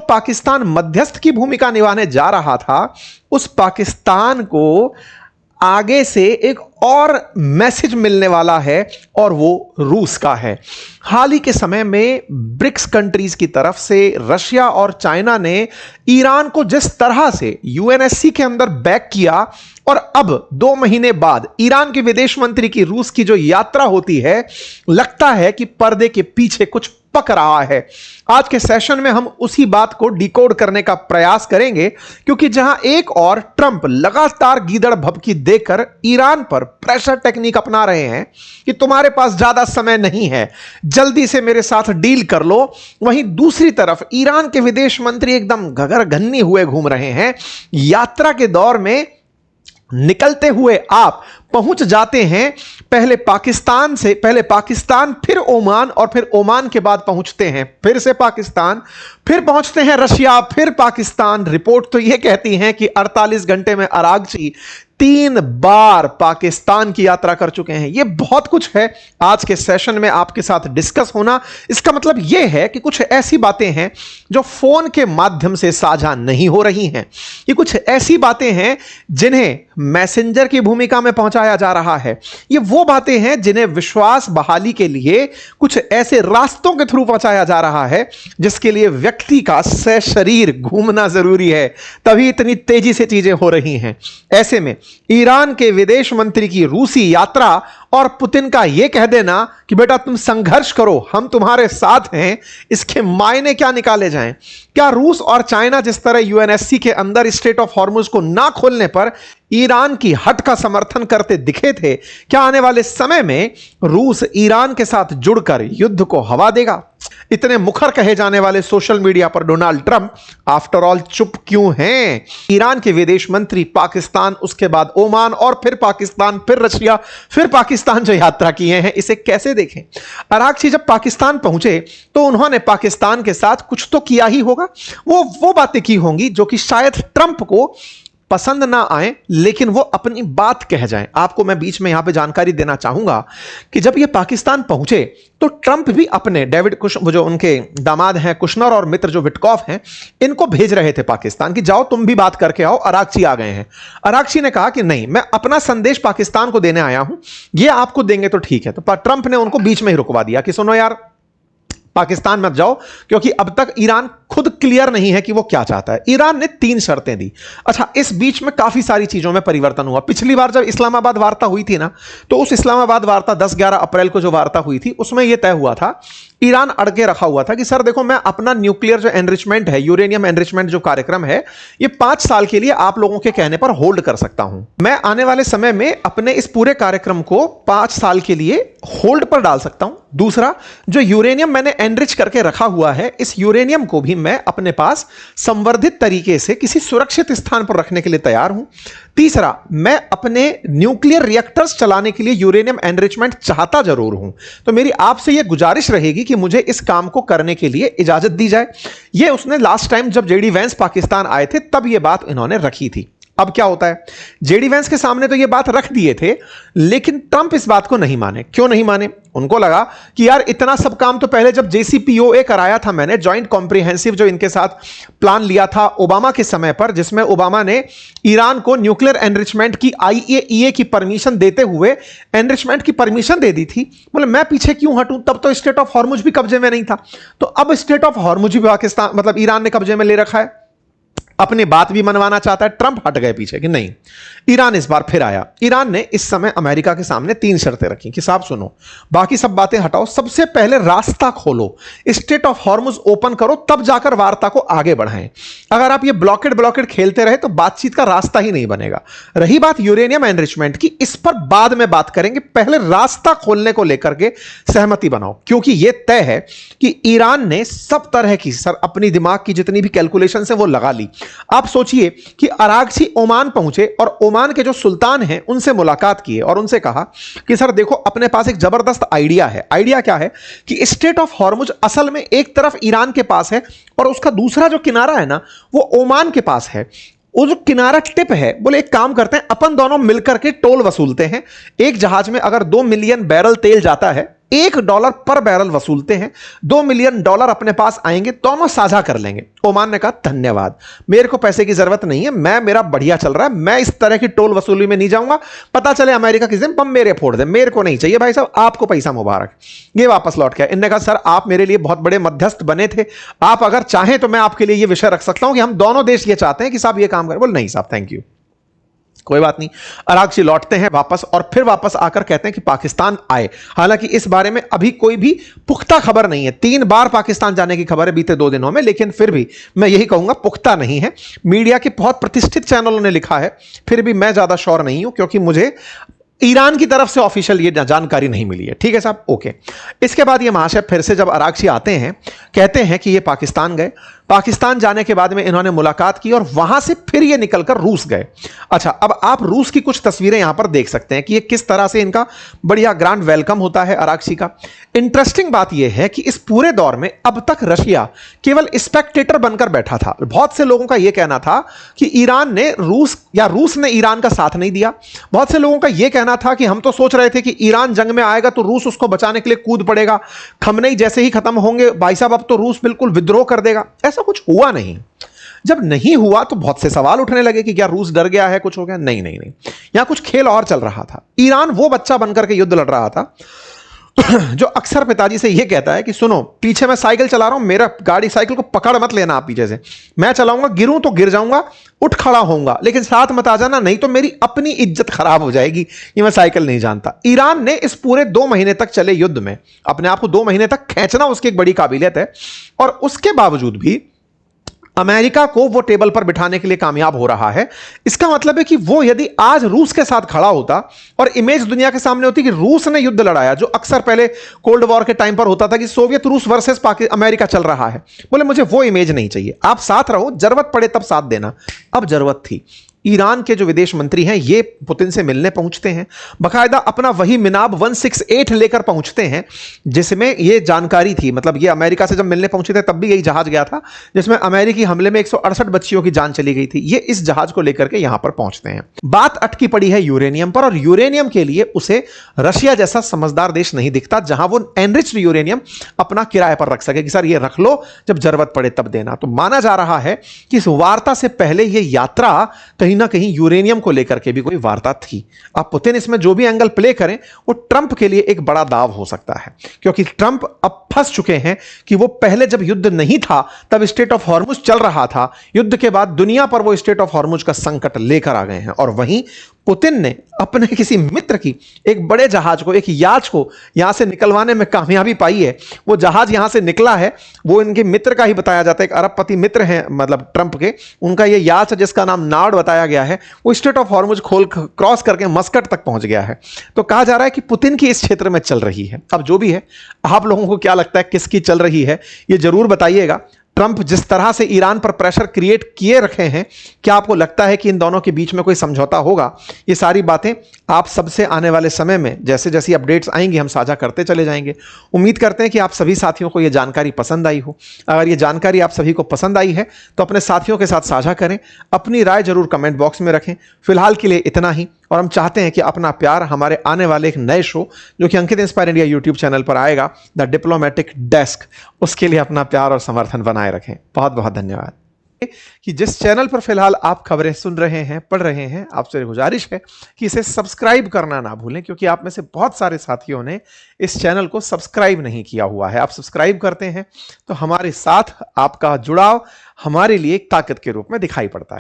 पाकिस्तान मध्यस्थ की भूमिका निभाने जा रहा था, उस पाकिस्तान को आगे से एक और मैसेज मिलने वाला है और वो रूस का है। हाल ही के समय में ब्रिक्स कंट्रीज की तरफ से रशिया और चाइना ने ईरान को जिस तरह से यूएनएससी के अंदर बैक किया, और अब 2 महीने बाद ईरान के विदेश मंत्री की रूस की जो यात्रा होती है, लगता है कि पर्दे के पीछे कुछ पक रहा है। आज के सेशन में हम उसी बात को डिकोड करने का प्रयास करेंगे, क्योंकि जहां एक और ट्रंप लगातार गीदड़ भभकी देकर ईरान पर प्रेशर टेक्निक अपना रहे हैं कि तुम्हारे पास ज्यादा समय नहीं है, जल्दी से मेरे साथ डील कर लो, वहीं दूसरी तरफ ईरान के विदेश मंत्री एकदम घगरघन्नी हुए घूम रहे हैं। यात्रा के दौर में निकलते हुए आप पहुंच जाते हैं पहले पाकिस्तान, फिर ओमान, और फिर ओमान के बाद पहुंचते हैं फिर से पाकिस्तान, फिर पहुंचते हैं रशिया, फिर पाकिस्तान। रिपोर्ट तो यह कहती है कि 48 घंटे में अरागची 3 बार पाकिस्तान की यात्रा कर चुके हैं। यह बहुत कुछ है आज के सेशन में आपके साथ डिस्कस होना। इसका मतलब यह है कि कुछ ऐसी बातें हैं जो फोन के माध्यम से साझा नहीं हो रही हैं। ये कुछ ऐसी बातें हैं जिन्हें मैसेंजर की भूमिका में पहुंचाया जा रहा है। ये वो बातें हैं जिन्हें विश्वास बहाली के लिए कुछ ऐसे रास्तों के थ्रू पहुंचाया जा रहा है जिसके लिए व्यक्ति का सशरीर घूमना जरूरी है, तभी इतनी तेजी से चीजें हो रही हैं। ऐसे में ईरान के विदेश मंत्री की रूसी यात्रा और पुतिन का यह कह देना कि बेटा तुम संघर्ष करो, हम तुम्हारे साथ हैं, इसके मायने क्या निकाले जाएं? क्या रूस और चाइना जिस तरह यूएनएससी के अंदर स्ट्रेट ऑफ हॉर्मुज को ना खोलने पर ईरान की हट का समर्थन करते दिखे थे, क्या आने वाले समय में रूस ईरान के साथ जुड़कर युद्ध को हवा देगा? इतने मुखर कहे जाने वाले सोशल मीडिया पर डोनाल्ड ट्रंप आफ्टर ऑल चुप क्यों हैं? ईरान के विदेश मंत्री पाकिस्तान, उसके बाद ओमान, और फिर पाकिस्तान, फिर रशिया, फिर पाकिस्तान जो यात्रा किए हैं, इसे कैसे देखें? अरागची जब पाकिस्तान पहुंचे तो उन्होंने पाकिस्तान के साथ कुछ तो किया ही होगा। वो बातें की होंगी जो कि शायद ट्रंप को पसंद ना आए, लेकिन वो अपनी बात कह जाएं। आपको मैं बीच में यहां पे जानकारी देना चाहूंगा कि जब ये पाकिस्तान पहुंचे तो ट्रंप भी अपने डेविड जो उनके दामाद हैं कुशनर, और मित्र जो विटकॉफ हैं, इनको भेज रहे थे पाकिस्तान कि जाओ तुम भी बात करके आओ। अरागची आ गए हैं। अरागची ने कहा कि नहीं, मैं अपना संदेश पाकिस्तान को देने आया हूं, ये आपको देंगे तो ठीक है। तो ट्रंप ने उनको बीच में ही रुकवा दिया कि सुनो यार, पाकिस्तान मत जाओ, क्योंकि अब तक ईरान खुद क्लियर नहीं है कि वो क्या चाहता है। ईरान ने 3 शर्तें दी। अच्छा, इस बीच में काफी सारी चीजों में परिवर्तन हुआ। पिछली बार जब इस्लामाबाद वार्ता हुई थी ना, तो उस इस्लामाबाद वार्ता 10-11 अप्रैल को जो वार्ता हुई थी, उसमें यह तय हुआ था, ईरान अड़के रखा हुआ था कि सर देखो, मैं अपना न्यूक्लियर जो एनरिचमेंट है, यूरेनियम एनरिचमेंट जो कार्यक्रम है, ये 5 साल के लिए आप लोगों के कहने पर होल्ड कर सकता हूं। मैं आने वाले समय में अपने इस पूरे कार्यक्रम को 5 साल के लिए होल्ड पर डाल सकता हूं। दूसरा, जो यूरेनियम मैंने एनरिच करके रखा हुआ है, इस यूरेनियम को भी मैं अपने पास संवर्धित तरीके से किसी सुरक्षित स्थान पर रखने के लिए तैयार हूं। तीसरा, मैं अपने न्यूक्लियर रिएक्टर्स चलाने के लिए यूरेनियम एनरिचमेंट चाहता जरूर हूं, तो मेरी आपसे यह गुजारिश रहेगी कि मुझे इस काम को करने के लिए इजाजत दी जाए। यह उसने लास्ट टाइम जब जेडी वैंस पाकिस्तान आए थे तब यह बात इन्होंने रखी थी। अब क्या होता है, जेडी वैंस के सामने तो ये बात रख दिए थे, लेकिन ट्रंप इस बात को नहीं माने। क्यों नहीं माने? उनको लगा कि यार इतना सब काम तो पहले जब JCPOA कराया था मैंने, जॉइंट कॉम्प्रिहेंसिव जो इनके साथ प्लान लिया था ओबामा के समय पर, जिसमें ओबामा ने ईरान को न्यूक्लियर एनरिचमेंट की IAEA की परमिशन देते हुए एनरिचमेंट की परमिशन दे दी थी। बोले मैं पीछे क्यों हटूं, तब तो स्टेट ऑफ हॉर्मुज भी कब्जे में नहीं था। तो अब स्टेट ऑफ हॉर्मुज भी पाकिस्तान मतलब ईरान ने कब्जे में ले रखा है, अपनी बात भी मनवाना चाहता है। ट्रंप हट गए पीछे कि नहीं। ईरान इस बार फिर आया। ईरान ने इस समय अमेरिका के सामने 3 शर्तें रखी कि साहब सुनो, बाकी सब बातें हटाओ, सबसे पहले रास्ता खोलो, स्ट्रेट ऑफ हॉर्मुज ओपन करो, तब जाकर वार्ता को आगे बढ़ाएं। अगर आप ये ब्लॉकेड खेलते रहे तो बातचीत का रास्ता ही नहीं बनेगा। रही बात यूरेनियम एनरिचमेंट की, इस पर बाद में बात करेंगे, पहले रास्ता खोलने को लेकर के सहमति बनाओ, क्योंकि यह तय है कि ईरान ने सब तरह की अपनी दिमाग की जितनी भी कैलकुलेशन है वो लगा ली। आप सोचिए कि अरागची ओमान पहुंचे और ओमान के जो सुल्तान हैं उनसे मुलाकात किए और उनसे कहा कि सर देखो, अपने पास एक जबरदस्त आइडिया है। आइडिया क्या है कि स्ट्रेट ऑफ हॉर्मुज असल में एक तरफ ईरान के पास है और उसका दूसरा जो किनारा है ना, वो ओमान के पास है। वो जो किनारा टिप है, बोले एक काम करते हैं, अपन दोनों मिलकर के टोल वसूलते हैं। एक जहाज में अगर 2 मिलियन बैरल तेल जाता है $1 पर बैरल वसूलते हैं, $2 मिलियन अपने पास आएंगे, दोनों साझा कर लेंगे। ओमान ने कहा धन्यवाद, मेरे को पैसे की जरूरत नहीं है, मेरा बढ़िया चल रहा है, मैं इस तरह की टोल वसूली में नहीं जाऊंगा, पता चले अमेरिका किसी दिन बम मेरे फोड़ दे, मेरे को नहीं चाहिए भाई साहब, आपको पैसा मुबारक। ये वापस लौट गया। इन्होंने कहा सर आप मेरे लिए बहुत बड़े मध्यस्थ बने थे, आप अगर चाहें तो मैं आपके लिए ये विषय रख सकता हूं कि हम दोनों देश ये चाहते हैं कि साहब ये काम करें। बोल नहीं साहब थैंक यू, कोई बात नहीं। अरागची लौटते हैं वापस और फिर वापस आकर कहते हैं कि पाकिस्तान आए। हालांकि इस बारे में अभी कोई भी पुख्ता खबर नहीं है। 3 बार पाकिस्तान जाने की खबर है बीते 2 दिनों में, लेकिन फिर भी मैं यही कहूंगा पुख्ता नहीं है। मीडिया के बहुत प्रतिष्ठित चैनलों ने लिखा है, फिर भी मैं ज्यादा श्योर नहीं हूं क्योंकि मुझे ईरान की तरफ से ऑफिशियल ये जानकारी नहीं मिली है। ठीक है साहब, ओके। इसके बाद ये महाशय फिर से जब अरागची आते हैं, कहते हैं कि ये पाकिस्तान गए। पाकिस्तान जाने के बाद में इन्होंने मुलाकात की और वहां से फिर ये निकलकर रूस गए। अच्छा, अब आप रूस की कुछ तस्वीरें यहां पर देख सकते हैं कि ये किस तरह से इनका बढ़िया ग्रांड वेलकम होता है अरागची का। इंटरेस्टिंग बात यह है कि इस पूरे दौर में अब तक रशिया केवल स्पेक्टेटर बनकर बैठा था। बहुत से लोगों का यह कहना था कि ईरान ने रूस ने ईरान का साथ नहीं दिया। बहुत से लोगों का यह कहना था कि हम तो सोच रहे थे कि ईरान जंग में आएगा तो रूस उसको बचाने के लिए कूद पड़ेगा, खमनेई जैसे ही खत्म होंगे भाई साहब अब तो रूस बिल्कुल विद्रोह कर देगा। ऐसा कुछ हुआ नहीं। जब नहीं हुआ तो बहुत से सवाल उठने लगे कि क्या रूस डर गया है, कुछ हो गया। नहीं नहीं नहीं, यहां कुछ खेल और चल रहा था। ईरान वो बच्चा बनकर के युद्ध लड़ रहा था जो अक्सर पिताजी से यह कहता है कि सुनो पीछे मैं साइकिल चला रहा हूं, मेरा गाड़ी साइकिल को पकड़ मत लेना आप पीछे से, मैं चलाऊंगा, गिरूं तो गिर जाऊंगा, उठ खड़ा होऊंगा, लेकिन साथ मत आ जाना, नहीं तो मेरी अपनी इज्जत खराब हो जाएगी, ये मैं साइकिल नहीं जानता। ईरान ने इस पूरे 2 महीने तक चले युद्ध में अपने आप को 2 महीने तक खींचना उसकी एक बड़ी काबिलियत है, और उसके बावजूद भी अमेरिका को वो टेबल पर बिठाने के लिए कामयाब हो रहा है। इसका मतलब है कि वो यदि आज रूस के साथ खड़ा होता और इमेज दुनिया के सामने होती कि रूस ने युद्ध लड़ाया, जो अक्सर पहले कोल्ड वॉर के टाइम पर होता था कि सोवियत रूस वर्सेस अमेरिका चल रहा है, बोले मुझे वो इमेज नहीं चाहिए, आप साथ रहो, जरूरत पड़े तब साथ देना। अब जरूरत थी। ईरान के जो विदेश मंत्री हैं ये पुतिन से मिलने पहुंचते हैं, बकायदा अपना वही मिनाब 168 लेकर पहुंचते हैं जिसमें ये जानकारी थी, मतलब ये अमेरिका से जब मिलने पहुंचे थे तब भी यही जहाज गया था जिसमें अमेरिकी हमले में 168 बच्चियों की जान चली गई थी। ये इस जहाज को लेकर के यहां पर पहुंचते हैं। बात अटकी पड़ी है यूरेनियम पर, और यूरेनियम के लिए उसे रशिया जैसा समझदार देश नहीं दिखता जहां वो एनरिच्ड यूरेनियम अपना किराए पर रख सके कि सर ये रख लो, जब जरूरत पड़े तब देना। तो माना जा रहा है कि इस वार्ता से पहले ये यात्रा कहीं ना कहीं यूरेनियम को लेकर के भी कोई वार्ता थी। अब पुतिन इसमें जो भी एंगल प्ले करें वो ट्रंप के लिए एक बड़ा दाव हो सकता है, क्योंकि ट्रंप अब फंस चुके हैं कि वो पहले जब युद्ध नहीं था तब स्टेट ऑफ हॉर्मुज चल रहा था, युद्ध के बाद दुनिया पर वो स्टेट ऑफ हॉर्मुज का संकट लेकर आ गए हैं, और वहीं पुतिन ने अपने किसी मित्र की एक बड़े जहाज को, एक याच को यहां से निकलवाने में कामयाबी पाई है। वो जहाज यहां से निकला है, वो इनके मित्र का ही बताया जाता है, एक अरबपति मित्र हैं मतलब ट्रंप के, उनका ये याच जिसका नाम नार्ड बताया गया है, वो स्टेट ऑफ हॉर्मुज क्रॉस करके मस्कट तक पहुंच गया है। तो कहा जा रहा है कि पुतिन की इस क्षेत्र में चल रही है। अब जो भी है, आप लोगों को क्या लगता है किसकी चल रही है ये जरूर बताइएगा। ट्रंप जिस तरह से ईरान पर प्रेशर क्रिएट किए रखे हैं, क्या आपको लगता है कि इन दोनों के बीच में कोई समझौता होगा? ये सारी बातें आप सबसे आने वाले समय में जैसे जैसी अपडेट्स आएंगी हम साझा करते चले जाएंगे। उम्मीद करते हैं कि आप सभी साथियों को यह जानकारी पसंद आई हो। अगर ये जानकारी आप सभी को पसंद आई है तो अपने साथियों के साथ साझा करें, अपनी राय जरूर कमेंट बॉक्स में रखें। फिलहाल के लिए इतना ही, और हम चाहते हैं कि अपना प्यार हमारे आने वाले एक नए शो जो कि अंकित इंस्पायर इंडिया यूट्यूब चैनल पर आएगा, द डिप्लोमेटिक डेस्क, उसके लिए अपना प्यार और समर्थन बनाए रखें। बहुत बहुत धन्यवाद। कि जिस चैनल पर फिलहाल आप खबरें सुन रहे हैं, पढ़ रहे हैं, आपसे गुजारिश है कि इसे सब्सक्राइब करना ना भूलें, क्योंकि आप में से बहुत सारे साथियों ने इस चैनल को सब्सक्राइब नहीं किया हुआ है। आप सब्सक्राइब करते हैं तो हमारे साथ आपका जुड़ाव हमारे लिए एक ताकत के रूप में दिखाई पड़ता है।